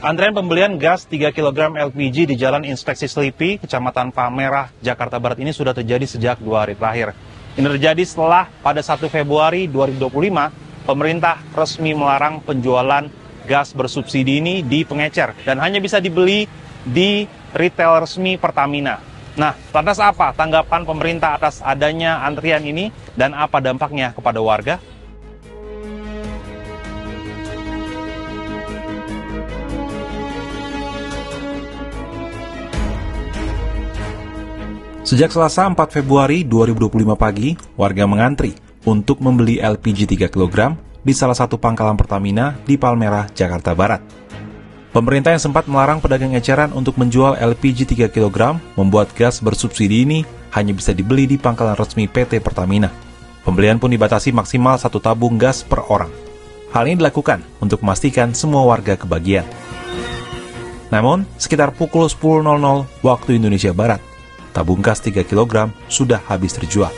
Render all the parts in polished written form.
Antrean pembelian gas 3 kg LPG di Jalan Inspeksi Selipi, Kecamatan Palmerah, Jakarta Barat ini sudah terjadi sejak 2 hari terakhir. Ini terjadi setelah pada 1 Februari 2025, pemerintah resmi melarang penjualan gas bersubsidi ini di pengecer dan hanya bisa dibeli di retail resmi Pertamina. Nah, lantas apa tanggapan pemerintah atas adanya antrian ini dan apa dampaknya kepada warga? Sejak Selasa 4 Februari 2025 pagi, warga mengantri untuk membeli LPG 3 kg di salah satu pangkalan Pertamina di Palmerah, Jakarta Barat. Pemerintah yang sempat melarang pedagang eceran untuk menjual LPG 3 kg membuat gas bersubsidi ini hanya bisa dibeli di pangkalan resmi PT Pertamina. Pembelian pun dibatasi maksimal 1 tabung gas per orang. Hal ini dilakukan untuk memastikan semua warga kebagian. Namun, sekitar pukul 10.00 waktu Indonesia Barat, tabung gas 3 kg sudah habis terjual.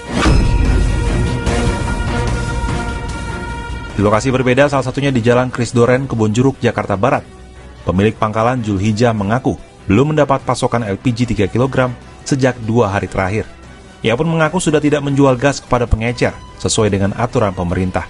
Di lokasi berbeda, salah satunya di Jalan Krisdoren, Kebonjeruk, Jakarta Barat. Pemilik pangkalan Julhijjah mengaku belum mendapat pasokan LPG 3 kg sejak 2 hari terakhir. Ia pun mengaku sudah tidak menjual gas kepada pengecer sesuai dengan aturan pemerintah.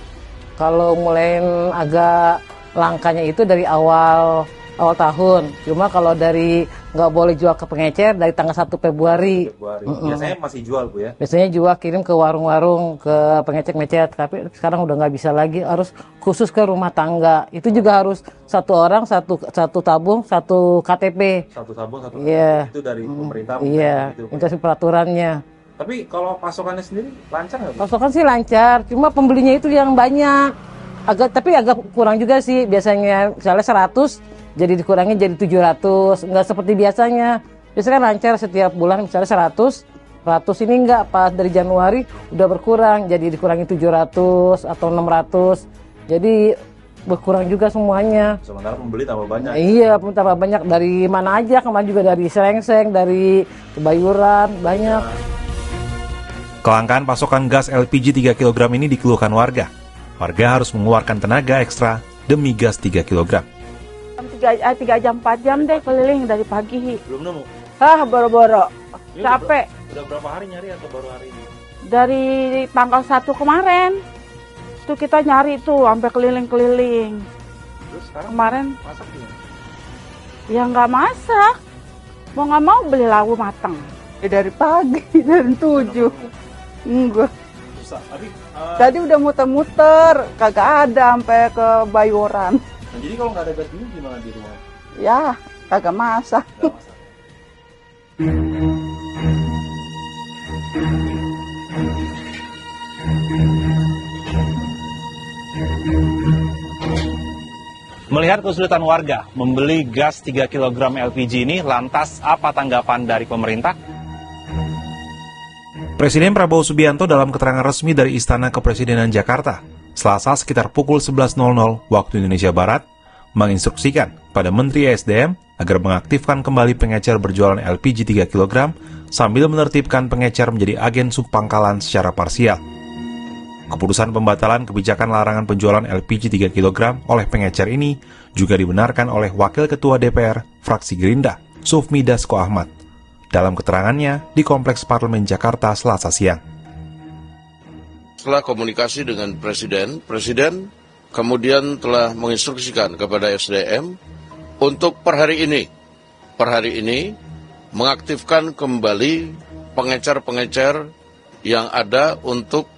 Kalau mulai agak langkanya itu dari awal tahun. Cuma kalau dari nggak boleh jual ke pengecer dari tanggal 1 Februari. Biasanya masih jual, Bu ya? Biasanya jual kirim ke warung-warung, ke pengecer-pengecer. Tapi sekarang udah nggak bisa lagi, harus khusus ke rumah tangga. Itu juga harus 1 orang, satu tabung, 1 KTP. 1 tabung, 1 KTP. Iya. Itu dari pemerintah? Iya, itu peraturannya. Tapi kalau pasokannya sendiri lancar nggak, Bu? Pasokan sih lancar, cuma pembelinya itu yang banyak. Tapi agak kurang juga sih. Biasanya misalnya 100, jadi dikurangi jadi 700, nggak seperti biasanya. Biasanya kan lancar setiap bulan misalnya 100 ini nggak, pas dari Januari udah berkurang, jadi dikurangi 700 atau 600. Jadi berkurang juga semuanya. Sementara pembeli tambah banyak. Iya, tambah banyak. Dari mana aja, kemarin juga dari Serengseng, dari Kebayuran, banyak. Kelangkaan pasokan gas LPG 3 kg ini dikeluhkan warga. Warga harus mengeluarkan tenaga ekstra demi gas 3 kg. 3 jam 4 jam deh keliling dari pagi. Belum nemu? Boro-boro. Capek. Udah berapa hari nyari atau baru hari ini? Dari tanggal 1 kemarin. Itu kita nyari tuh sampai keliling-keliling. Terus sekarang kemarin masak gimana? Ya nggak masak. Mau nggak mau beli lauk matang. Dari pagi, dari 7. Enggak. Susah. Tapi Tadi udah muter-muter, kagak ada sampai ke Bayoran. nah, jadi kalau nggak ada gas ini gimana di rumah? Ya, kagak masak. Nggak masak. Melihat kesulitan warga membeli gas 3 kg LPG ini, lantas apa tanggapan dari pemerintah? Presiden Prabowo Subianto dalam keterangan resmi dari Istana Kepresidenan Jakarta, Selasa sekitar pukul 11.00 waktu Indonesia Barat, menginstruksikan pada Menteri ESDM agar mengaktifkan kembali pengecer berjualan LPG 3 kg sambil menertibkan pengecer menjadi agen subpangkalan secara parsial. Keputusan pembatalan kebijakan larangan penjualan LPG 3 kg oleh pengecer ini juga dibenarkan oleh Wakil Ketua DPR Fraksi Gerindra, Sufmi Dasko Ahmad, dalam keterangannya di Kompleks Parlemen Jakarta Selasa siang. Setelah komunikasi dengan Presiden kemudian telah menginstruksikan kepada SDM untuk per hari ini mengaktifkan kembali pengecer-pengecer yang ada untuk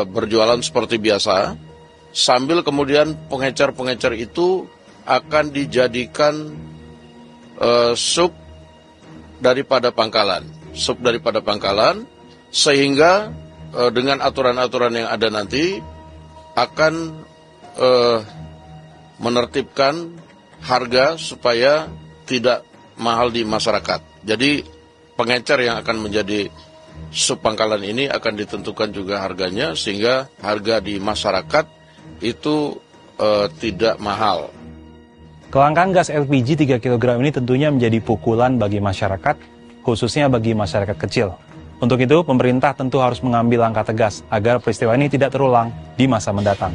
berjualan seperti biasa, sambil kemudian pengecer-pengecer itu akan dijadikan sub daripada pangkalan, sehingga dengan aturan-aturan yang ada nanti akan menertibkan harga supaya tidak mahal di masyarakat. Jadi pengecer yang akan menjadi subpangkalan ini akan ditentukan juga harganya sehingga harga di masyarakat itu tidak mahal. Kelangkaan gas LPG 3 kg ini tentunya menjadi pukulan bagi masyarakat, khususnya bagi masyarakat kecil. Untuk itu, pemerintah tentu harus mengambil langkah tegas agar peristiwa ini tidak terulang di masa mendatang.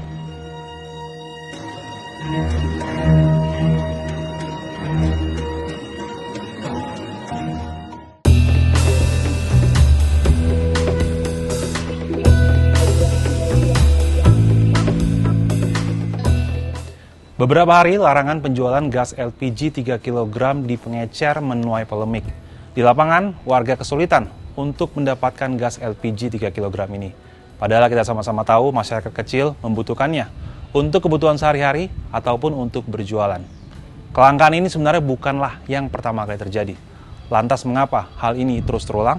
Beberapa hari larangan penjualan gas LPG 3 kg di pengecer menuai polemik. Di lapangan, warga kesulitan untuk mendapatkan gas LPG 3 kg ini. Padahal kita sama-sama tahu masyarakat kecil membutuhkannya untuk kebutuhan sehari-hari ataupun untuk berjualan. Kelangkaan ini sebenarnya bukanlah yang pertama kali terjadi. Lantas mengapa hal ini terus terulang?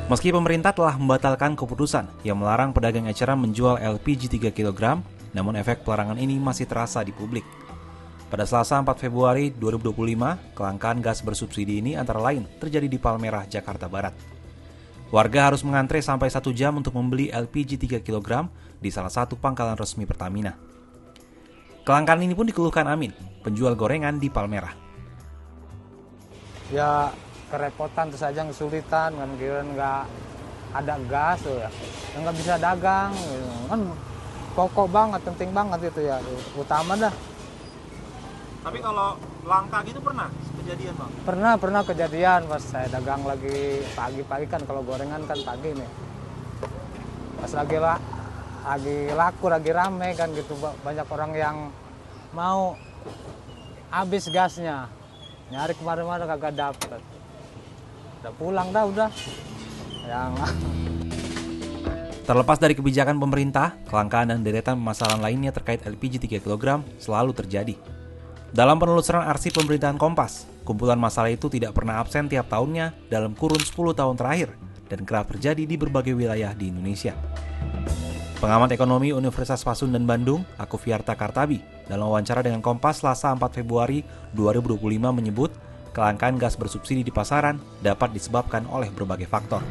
Meski pemerintah telah membatalkan keputusan yang melarang pedagang eceran menjual LPG 3 kg, namun efek pelarangan ini masih terasa di publik. Pada Selasa 4 Februari 2025, kelangkaan gas bersubsidi ini antara lain terjadi di Palmerah, Jakarta Barat. Warga harus mengantre sampai 1 jam untuk membeli LPG 3 kg di salah satu pangkalan resmi Pertamina. Kelangkaan ini pun dikeluhkan Amin, penjual gorengan di Palmerah. Ya kerepotan, terus saja kesulitan kan, kira nggak ada gas tuh ya, nggak bisa dagang gitu. Kan pokok banget, penting banget itu ya, utama dah. Tapi kalau langka gitu pernah kejadian Bang? Pernah kejadian pas saya dagang lagi pagi-pagi kan, kalau gorengan kan pagi nih, pas lagi laku, lagi rame kan gitu, banyak orang yang mau habis gasnya, nyari kemana-mana kagak dapet. Udah pulang udah. Terlepas dari kebijakan pemerintah, kelangkaan dan deretan permasalahan lainnya terkait LPG 3 kg selalu terjadi. Dalam penelusuran arsip pemerintahan Kompas, kumpulan masalah itu tidak pernah absen tiap tahunnya dalam kurun 10 tahun terakhir dan kerap terjadi di berbagai wilayah di Indonesia. Pengamat ekonomi Universitas Pasundan Bandung, Akuviarta Kartabi, dalam wawancara dengan Kompas Selasa 4 Februari 2025 menyebut, kelangkaan gas bersubsidi di pasaran dapat disebabkan oleh berbagai faktor.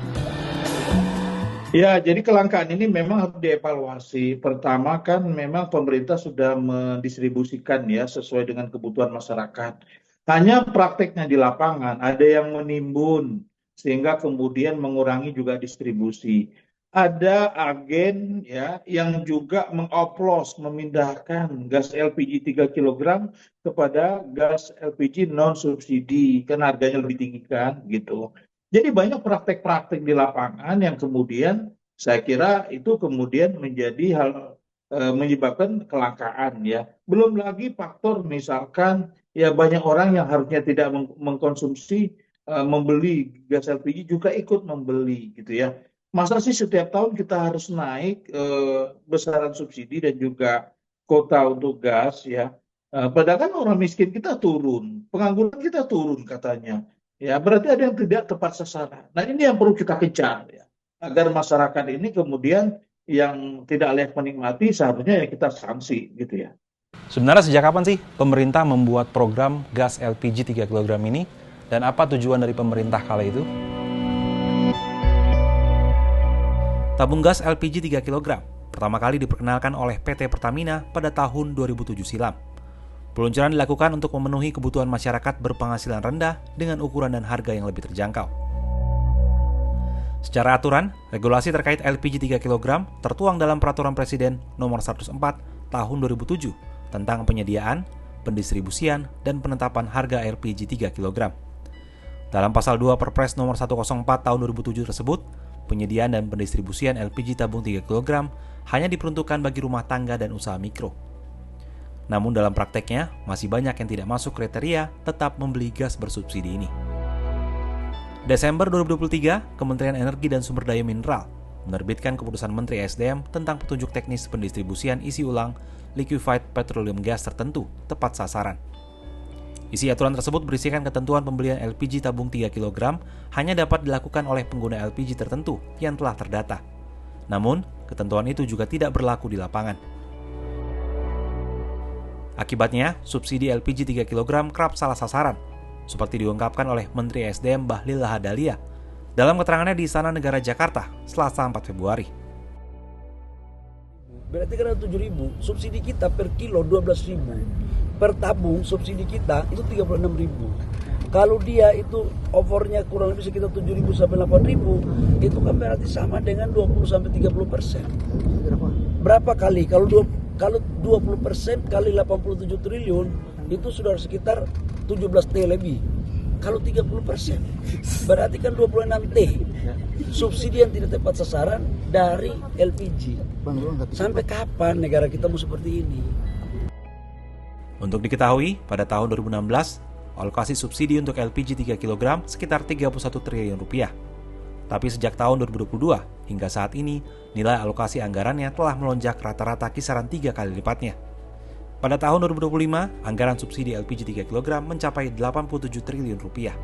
Ya, jadi kelangkaan ini memang harus dievaluasi. Pertama kan memang pemerintah sudah mendistribusikan ya sesuai dengan kebutuhan masyarakat. Hanya prakteknya di lapangan ada yang menimbun sehingga kemudian mengurangi juga distribusi. Ada agen ya yang juga mengoplos, memindahkan gas LPG 3 kg kepada gas LPG non subsidi, kan harganya lebih tinggi kan gitu. Jadi banyak praktek-praktek di lapangan yang kemudian saya kira itu kemudian menjadi hal menyebabkan kelangkaan ya. Belum lagi faktor misalkan ya banyak orang yang harusnya tidak mengkonsumsi membeli gas LPG juga ikut membeli gitu ya. Masa sih setiap tahun kita harus naik besaran subsidi dan juga kota untuk gas ya. Padahal kan orang miskin kita turun, pengangguran kita turun katanya. Ya berarti ada yang tidak tepat sasaran. Nah ini yang perlu kita kejar ya. Agar masyarakat ini kemudian yang tidak layak menikmati seharusnya ya kita sanksi gitu ya. Sebenarnya sejak kapan sih pemerintah membuat program gas LPG 3 kg ini dan apa tujuan dari pemerintah kala itu? Tabung gas LPG 3 kg pertama kali diperkenalkan oleh PT Pertamina pada tahun 2007 silam. Peluncuran dilakukan untuk memenuhi kebutuhan masyarakat berpenghasilan rendah dengan ukuran dan harga yang lebih terjangkau. Secara aturan, regulasi terkait LPG 3 kg tertuang dalam Peraturan Presiden Nomor 104 Tahun 2007 tentang penyediaan, pendistribusian, dan penetapan harga LPG 3 kg. Dalam Pasal 2 Perpres Nomor 104 Tahun 2007 tersebut, penyediaan dan pendistribusian LPG tabung 3 kg hanya diperuntukkan bagi rumah tangga dan usaha mikro. Namun dalam prakteknya, masih banyak yang tidak masuk kriteria tetap membeli gas bersubsidi ini. Desember 2023, Kementerian Energi dan Sumber Daya Mineral menerbitkan keputusan Menteri SDM tentang petunjuk teknis pendistribusian isi ulang liquefied petroleum gas tertentu tepat sasaran. Isi aturan tersebut berisikan ketentuan pembelian LPG tabung 3 kg hanya dapat dilakukan oleh pengguna LPG tertentu yang telah terdata. Namun, ketentuan itu juga tidak berlaku di lapangan. Akibatnya, subsidi LPG 3 kg kerap salah sasaran, seperti diungkapkan oleh Menteri SDM Bahlil Lahadalia dalam keterangannya di Istana Negara Jakarta, Selasa 4 Februari. Berarti kan ada 7.000, subsidi kita per kilo 12.000. Per tabung subsidi kita itu 36.000. Kalau dia itu overnya kurang lebih sekitar 7.000 sampai 8.000, itu kan berarti sama dengan 20 sampai 30%. Berapa kali? Kalau 20% kali 87 triliun itu sudah sekitar 17 T lebih. Kalau 30% berarti kan 26 T. subsidi yang tidak tepat sasaran dari LPG. Sampai kapan negara kita mau seperti ini? Untuk diketahui, pada tahun 2016, alokasi subsidi untuk LPG 3 kg sekitar 31 triliun rupiah. Tapi sejak tahun 2022 hingga saat ini, nilai alokasi anggarannya telah melonjak rata-rata kisaran 3 kali lipatnya. Pada tahun 2025, anggaran subsidi LPG 3 kg mencapai 87 triliun rupiah.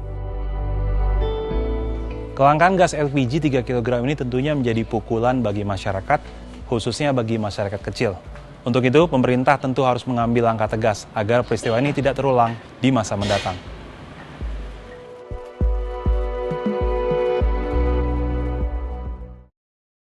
Kelangkaan gas LPG 3 kg ini tentunya menjadi pukulan bagi masyarakat, khususnya bagi masyarakat kecil. Untuk itu, pemerintah tentu harus mengambil langkah tegas agar peristiwa ini tidak terulang di masa mendatang.